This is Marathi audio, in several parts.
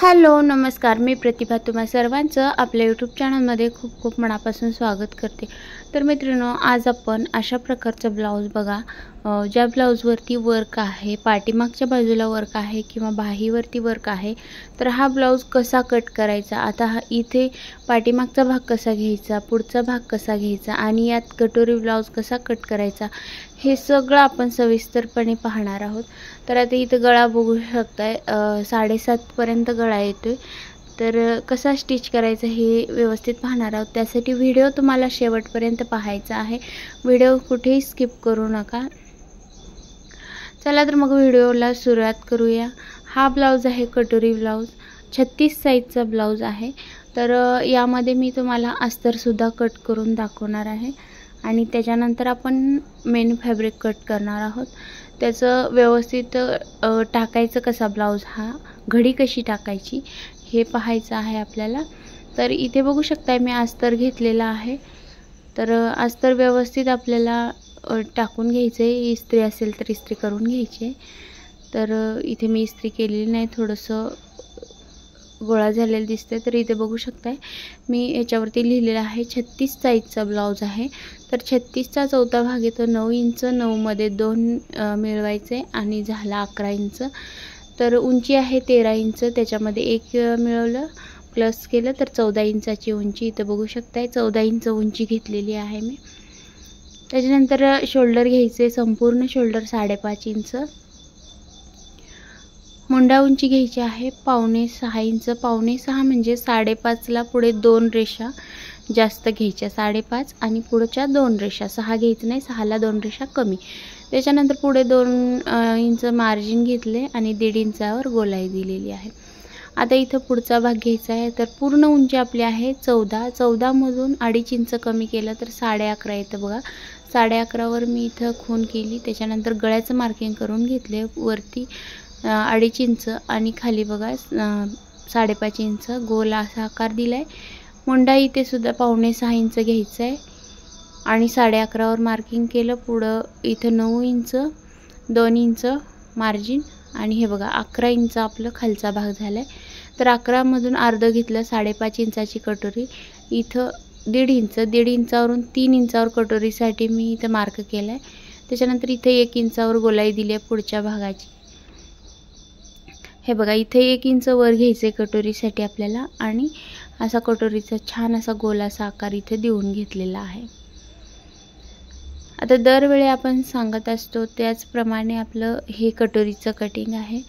हॅलो नमस्कार, मी प्रतिभा तुम्हा सर्वांचं आपल्या यूट्यूब चॅनलमध्ये खूप खूप मनापासून स्वागत करते। तर मित्रांनो, आज आपण अशा प्रकारचा ब्लाऊज बघा, ज्या ब्लाऊजवरती वर्क आहे, पाठीमागच्या बाजूला वर्क आहे किंवा बाहीवरती वर्क आहे, तर हा ब्लाऊज कसा कट करायचा। आता इथे पाठीमागचा भाग कसा घ्यायचा, पुढचा भाग कसा घ्यायचा आणि यात कटोरी ब्लाऊज कसा कट करायचा, हे सगळं आपण सविस्तरपणे पाहणार आहोत। तर आता इथं गळा बघू शकताय, 7.5 पर्यंत गळा येतोय। तर कसा स्टिच करायचा हे व्यवस्थित पाहणार आहोत। त्यासाठी व्हिडिओ तुम्हाला शेवटपर्यंत पाहायचा आहे, व्हिडिओ कुठेही स्किप करू नका। चला तर मग व्हिडिओला सुरुवात करूया। हा ब्लाऊज आहे कटोरी ब्लाऊज, 36 साइजचा ब्लाऊज आहे। तर यामध्ये मी तुम्हाला अस्तर सुद्धा कट करून दाखवणार आहे आणि त्याच्यानंतर आपण मेन फॅब्रिक कट करणार आहोत। त्याचं व्यवस्थित टाकायचं कसा ब्लाऊज, हा घडी कशी टाकायची हे पाहायचं आहे आपल्याला। तर इथे बघू शकताय मी अस्तर घेतलेला आहे। तर अस्तर व्यवस्थित आपल्याला टाकून घ्यायचे, इस्त्री असेल तर इस्त्री करून घ्यायची। तर इथे मी इस्त्री केलेली नाही, थोडंसं गोळा झालेला दिसते। तर इथे बघू शकताय मी याच्यावरती लिहिलेलं आहे 36 साइजचा ब्लाऊज आहे। तर 36चा चौथा भाग येतो 9 इंच, 9 मध्ये 2 मिळवायचे आणि झाला 11 इंच। तर उंची आहे 13 इंच, त्याच्यामध्ये 1 मिळवलं प्लस केलं तर 14 इंचाची उंची इथे बघू शकताय, 14 इंच उंची घेतलेली आहे मी। त्याच्यानंतर शोल्डर घ्यायचे, संपूर्ण शोल्डर 5.5 इंच। मुंडा उंची घ्यायची आहे 5.25 इंच, 5.25 म्हणजे 5.5 ला पुढे 2 रेषा जास्त घ्यायच्या, 5.5 आणि पुढच्या 2 रेषा, 6 घ्यायचं नाही, 6 ला 2 रेषा कमी। त्याच्यानंतर पुढे 2 इंच मार्जिन घेतले आणि 1.5 इंचावर गोलाई दिलेली आहे। आता इथं पुढचा भाग घ्यायचा आहे। तर पूर्ण उंची आपली आहे 14, 14 मधून 2.5 इंच कमी केलं तर 11.5 येतं बघा। 11.5 वर मी इथं खून केली, त्याच्यानंतर गळ्याचं मार्किंग करून घेतले, वरती 2.5 इंच आणि खाली बघा 5.5 इंच गोल असा आकार दिलाय। मुंडा इथे सुद्धा 5.25 इंच घ्यायचा आहे आणि 11.5 वर मार्किंग केलं। पुढं इथं 9 इंच, 2 इंच मार्जिन आणि हे बघा 11 इंच आपलं खालचा भाग झालाय। तर 11 मधून अर्ध घेतलं, 5.5 इंचाची कटोरी, इथं 1.5 इंच, 1.5 इंचावरून 3 इंचावर कटोरीसाठी मी इथं मार्क केलाय। त्याच्यानंतर इथे 1 इंचावर गोलाई दिली आहे पुढच्या भागाची। हे बघा इथे 1 इंच वर घ्यायचे कटोरीसाठी आपल्याला आणि असा कटोरीचा छान असा गोल असा आकार इथे देऊन घेतलेला आहे। आता दरवेळी आपण सांगत असतो त्याचप्रमाणे आपलं हे कटोरीचं कटिंग आहे।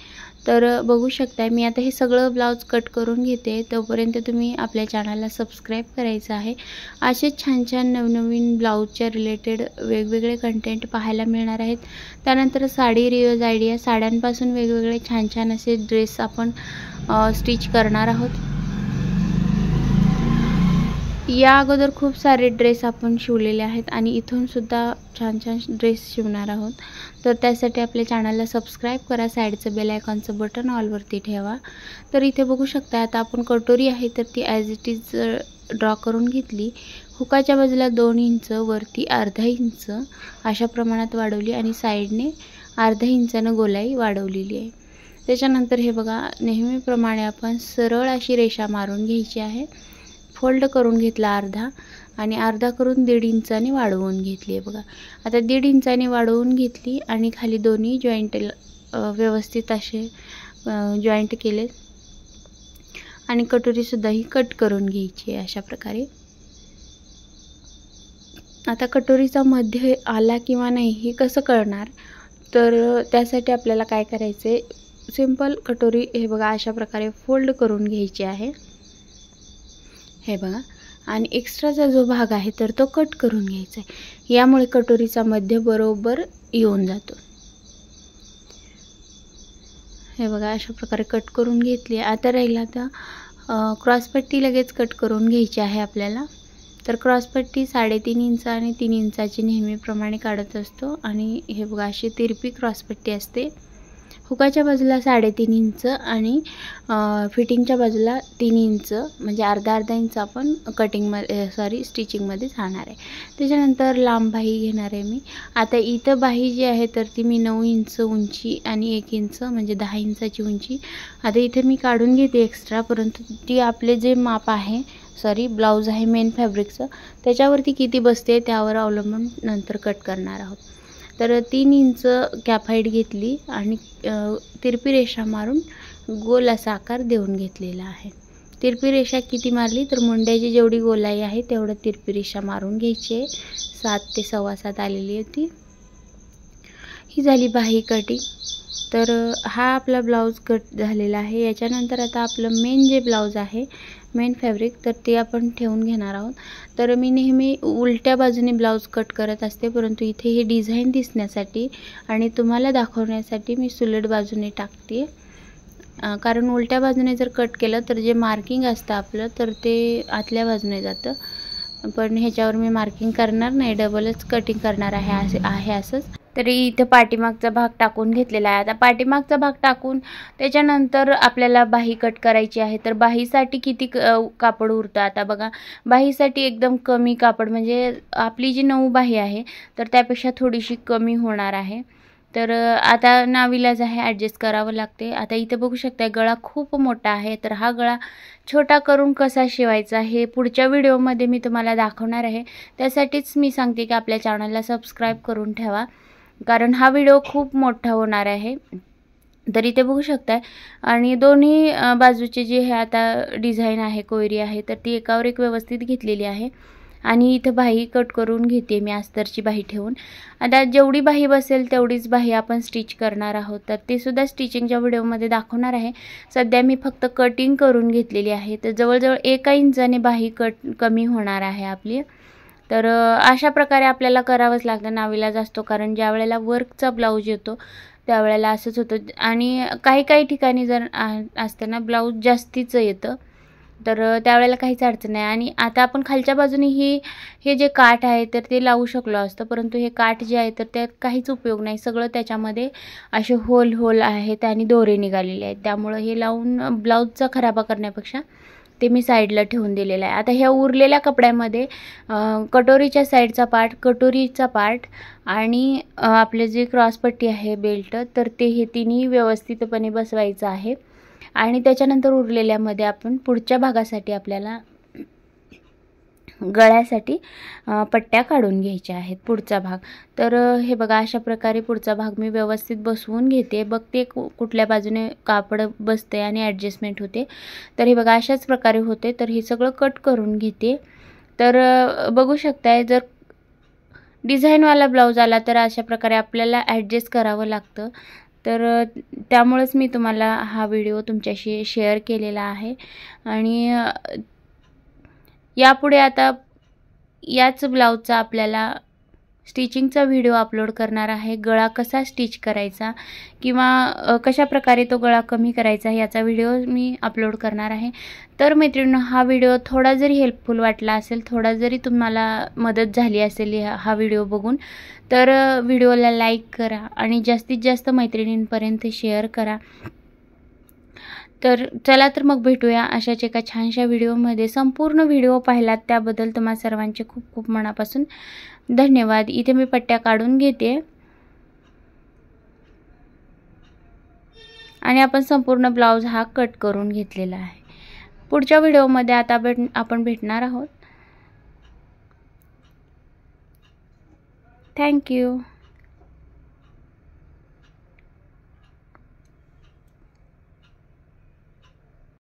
तर बघू शकताय मी आता हे सगळं ब्लाऊज कट करून घेते, तोपर्यंत तुम्ही आपल्या चॅनलला सबस्क्राईब करायचं आहे। असे छान छान नवनवीन ब्लाऊजच्या रिलेटेड वेगवेगळे कंटेंट पाहायला मिळणार आहेत। त्यानंतर साडी रिव्ह्यूज आयडिया, साड्यांपासून वेगवेगळे छान छान असे ड्रेस आपण स्टिच करणार आहोत। या अगोदर खूप सारे ड्रेस आपण शिवलेले आहेत आणि इथून सुद्धा छान छान ड्रेस शिवणार आहोत। तर त्यासाठी आपल्या चॅनलला सबस्क्राईब करा, साईडचं बेल आयकॉनचं बटन ऑलवरती ठेवा। तर इथे बघू शकता आता आपण कटोरी आहे तर ती ॲज इट इज ड्रॉ करून घेतली। हुकाच्या बाजूला 2 इंच, वरती अर्धा इंच अशा प्रमाणात वाढवली आणि साईडने अर्धा इंचानं गोलाई वाढवलेली आहे। त्याच्यानंतर हे बघा नेहमीप्रमाणे आपण सरळ अशी रेषा मारून घ्यायची आहे। फोल्ड करून घेतला अर्धा आणि अर्धा करून 1.5 इंचाने वाढवून घेतली आहे बघा। आता 1.5 इंचाने वाढवून घेतली आणि खाली दोन्ही जॉईंट व्यवस्थित असे जॉईंट केले आणि कटोरी सुद्धा ही कट करून घ्यायची आहे अशा प्रकारे। आता कटोरीचा मध्य आला किंवा नाही हे कसं कळणार, तर त्यासाठी आपल्याला काय करायचे, सिंपल कटोरी हे बघा अशा प्रकारे फोल्ड करून घ्यायची आहे, हे बघा, आणि एक्स्ट्राचा जो भाग आहे तर तो कट करून घ्यायचा आहे। यामुळे कटोरीचा मध्य बरोबर येऊन जातो। हे बघा अशा प्रकारे कट करून घेतली। आता राहिला आता क्रॉसपट्टी लगेच कट करून घ्यायची आहे आपल्याला। तर क्रॉसपट्टी 3.5 इंच आणि 3 इंचाची नेहमीप्रमाणे काढत असतो आणि हे बघा अशी तिरपी क्रॉसपट्टी असते। हुकाच्या बाजूला 3.5 इंच आणि फिटिंगच्या बाजूला 3 इंच म्हणजे अर्धा इंच आपण कटिंगमध्ये स्टिचिंगमध्ये जाणार आहे। त्याच्यानंतर लांब बाही घेणार आहे मी। आता इथं बाही जी आहे तर ती मी 9 इंच उंची आणि 1 इंच म्हणजे 10 इंचाची उंची आता इथे मी काढून घेते एक्स्ट्रा, परंतु ती आपले जे माप आहे ब्लाउज आहे मेन फॅब्रिकचं त्याच्यावरती किती बसते त्यावर अवलंबून नंतर कट करणार आहोत। तर 3 इंच कॅप हाईट घेतली आणि तिरपी रेषा मारून गोल असा आकार देऊन घेतलेला आहे। तिरपी रेषा किती मारली तर मुंड्याची जेवढी गोलाई आहे तेवढं तिरपी रेषा मारून घ्यायची आहे। 7 ते 7.25 आलेली होती। ही झाली बाही कटिंग। तर हा आपला ब्लाउज कट झालेला आहे। याच्यानंतर आता आपलं मेन जे ब्लाउज आहे मेन फॅब्रिक तर ते आपण ठेवून घेणार आहोत। तर मी नेहमी उलट्या बाजूने ब्लाउज कट करत असते, परंतु इथे हे डिझाइन दिसण्यासाठी आणि तुम्हाला दाखवण्यासाठी मी सुलट बाजूने टाकते, कारण उलट्या बाजूने जर कट केलं तर जे मार्किंग असतं आपलं तर ते आतल्या बाजूने जातं, पण ह्याच्यावर मी मार्किंग करणार नाही, डबलच कटिंग करणार आहे असंच। तरी इथे पाठीमागचा भाग टाकून घेतलेला आहे। आता पाठीमागचा भाग टाकून त्याच्यानंतर आपल्याला बाही कट करायची आहे। तर बाहीसाठी किती कापड उरतं आता बघा, बाहीसाठी एकदम कमी कापड म्हणजे आपली जी 9 बाही आहे तर त्यापेक्षा थोडीशी कमी होणार आहे। तर आता नाविलाज आहे, ॲडजस्ट करावं लागते। आता इथे बघू शकता गळा खूप मोठा आहे, तर हा गळा छोटा करून कसा शिवायचा हे पुढच्या व्हिडिओमध्ये मी तुम्हाला दाखवणार आहे। त्यासाठीच मी सांगते की आपल्या चॅनलला सबस्क्राईब करून ठेवा, कारण हा व्हिडिओ खूप मोठा होणार आहे। तर इथे बघू शकताय आणि दोन्ही बाजूचे जे हे आता डिझाइन आहे कोयरी आहे तर ती एकावर एक व्यवस्थित घेतलेली आहे आणि इथे बाही कट करून घेते मी अस्तरची बाही ठेवून। आता जेवढी बाही बसेल तेवढीच बाही आपण स्टिच करणार आहोत, तर ते सुद्धा स्टिचिंगच्या व्हिडिओमध्ये दाखवणार आहे। सध्या मी फक्त कटिंग करून घेतलेली आहे, तर जवळजवळ 1 इंचाने बाही कमी होणार आहे आपली। तर अशा प्रकारे आपल्याला करावंच लागतं, नाविलाज असतो, कारण ज्या वेळेला वर्कचा ब्लाऊज येतो त्यावेळेला असंच होतं आणि काही ठिकाणी जर असतं ना ब्लाऊज जास्तीचं येतं तर त्यावेळेला काहीच अडचण नाही। आणि आता आपण खालच्या बाजूने हे जे काठ आहे तर ते लावू शकलो असतं, परंतु हे काठ जे आहे तर त्यात काहीच उपयोग नाही, सगळं त्याच्यामध्ये असे होल आहेत आणि दोरे निघालेले आहेत, त्यामुळे हे लावून ब्लाऊजचा खराबा करण्यापेक्षा ते मी साईडला ठेवून दिलेलं आहे। आता ह्या उरलेल्या कपड्यामध्ये कटोरीच्या साईडचा पार्ट, कटोरीचा पार्ट आणि आपले जे क्रॉसपट्टी आहे बेल्ट तर ते हे तिन्ही व्यवस्थितपणे बसवायचं आहे आणि त्याच्यानंतर उरलेल्यामध्ये आपण पुढच्या भागासाठी आपल्याला गळ्यासाठी पट्ट्या काढून घ्यायच्या आहेत पुढचा भाग। तर हे बघा अशा प्रकारे पुढचा भाग मी व्यवस्थित बसवून घेते, बघते कुठल्या बाजूने कापड बसते आणि ॲडजस्टमेंट होते। तर हे बघा अशाच प्रकारे होते, तर हे सगळं कट करून घेते। तर बघू शकताय जर डिझाईनवाला ब्लाऊज आला तर अशा प्रकारे आपल्याला ॲडजस्ट करावं लागतं, तर त्यामुळेच मी तुम्हाला हा व्हिडिओ तुमच्याशी शेअर केलेला आहे। आणि यापुढे आता याच ब्लाऊजचा आपल्याला स्टिचिंगचा व्हिडिओ अपलोड करणार आहे। गळा कसा स्टिच करायचा किंवा कशा प्रकारे तो गळा कमी करायचा याचा व्हिडिओ मी अपलोड करणार आहे। तर मैत्रिणींनो, हा व्हिडिओ थोडा जरी हेल्पफुल वाटला असेल, थोडा जरी तुम्हाला मदत झाली असेल हा व्हिडिओ बघून, तर व्हिडिओला लाईक करा आणि जास्तीत जास्त मैत्रिणींपर्यंत शेअर करा। तर चला तर मग भेटूया अशाच एका छानशा व्हिडिओमध्ये। संपूर्ण व्हिडिओ पाहिलात त्याबद्दल तुम्हा सर्वांचे खूप खूप मनापासून धन्यवाद। इथे मी पट्ट्या काढून घेते आणि आपण संपूर्ण ब्लाऊज हा कट करून घेतलेला आहे। पुढच्या व्हिडिओमध्ये आता आपण भेटणार आहोत। Thank you.